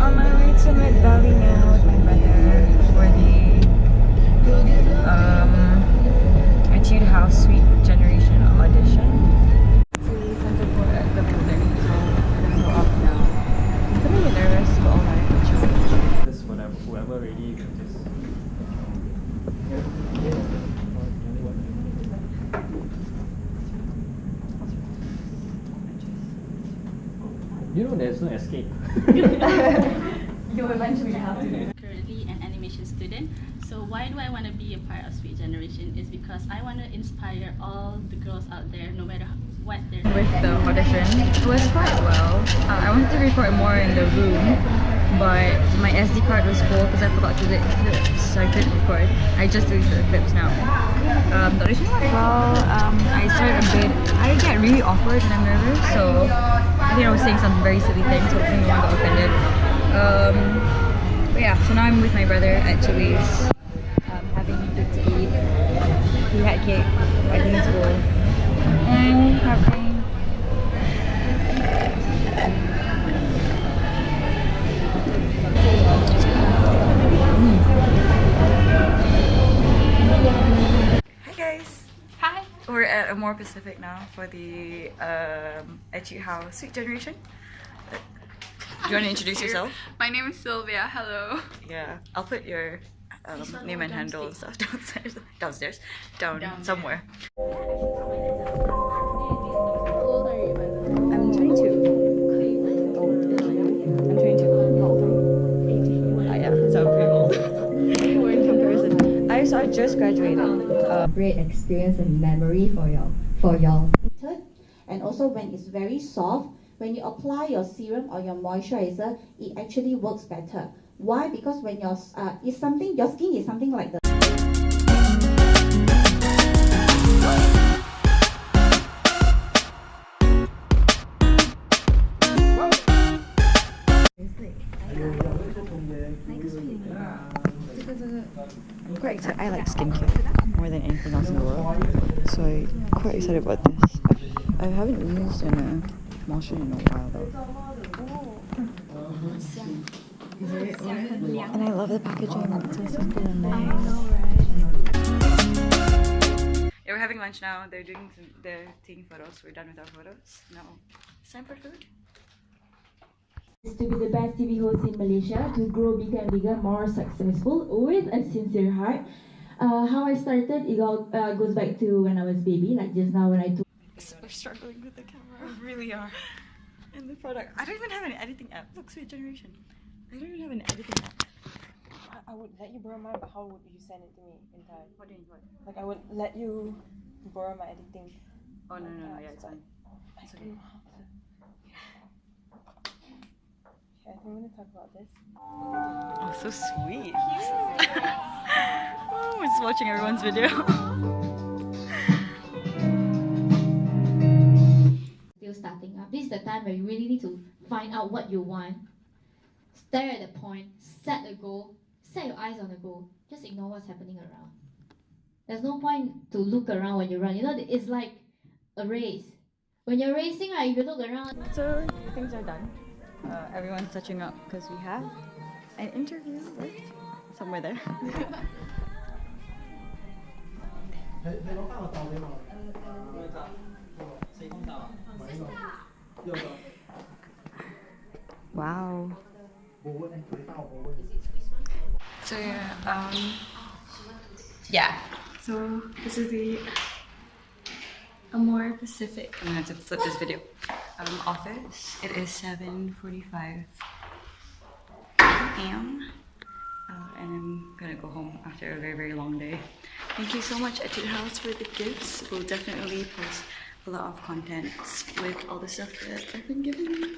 on my way to Mid Valley now with my brother for the Etude House Sweet Generation audition. We sent the board at the building, so we're gonna go up now. I'm a bit nervous, but alright. Just whatever, whoever ready, just. You know, there's no escape. You eventually have to. Currently an animation student. So why do I want to be a part of Sweet Generation is because I want to inspire all the girls out there, no matter what they're doing. With the audition, it was quite well. I wanted to record more in the room, but my SD card was full because I forgot to delete clips, so I couldn't record. I just deleted the clips now. The audition went well. I started a bit. I get really awkward when I'm nervous, so I think I was saying some very silly things. Hopefully no one got offended. But yeah, so now I'm with my brother at Chili's, having food to eat. He had cake. I think it's full. And having Hi guys! Hi! We're at a more Pacific now for the Etude House Sweet Generation. Do you want to introduce yourself? My name is Sylvia. Hello. Yeah, I'll put your name and handle and stuff downstairs, down somewhere. I'm 22. I'm 22. Yeah, so I'm pretty old. In comparison, I just graduated. Great experience and memory for y'all. And also when it's very soft, when you apply your serum or your moisturizer, it actually works better. Why? Because when your skin is something like the I'm quite excited. I like skincare more than anything else in the world, so I'm quite excited about this. I haven't used an emulsion in a while though. And I love the packaging. It's so simple and nice. Yeah, we're having lunch now. They're taking photos. We're done with our photos. Now it's time for food. To be the best TV host in Malaysia, to grow bigger and bigger, more successful, with a sincere heart. How I started, it all goes back to when I was baby, like just now when I took. We're struggling with the camera. We really are. And the product. I don't even have an editing app. Look, Sweet Generation. I don't even have an editing app. I would let you borrow mine, but how would you send it to me in time? What do you mean? Like, I would let you borrow my editing. Oh no, yeah, it's fine. It's okay. Okay, I think I'm gonna talk about this. Oh, so sweet. Oh, we're just watching everyone's video. Still starting up. This is the time where you really need to find out what you want. Stare at the point, set a goal, set your eyes on the goal. Just ignore what's happening around. There's no point to look around when you run. You know, it's like a race. When you're racing, right, if you look around. So things are done. Everyone's touching up because we have an interview with somewhere there. Wow. So yeah, so this is the more Pacific. I'm gonna have to flip this video. Office. It is 7:45 p.m. And I'm gonna go home after a very long day. Thank you so much Etude House for the gifts. We'll definitely post a lot of content with all the stuff that I've been given.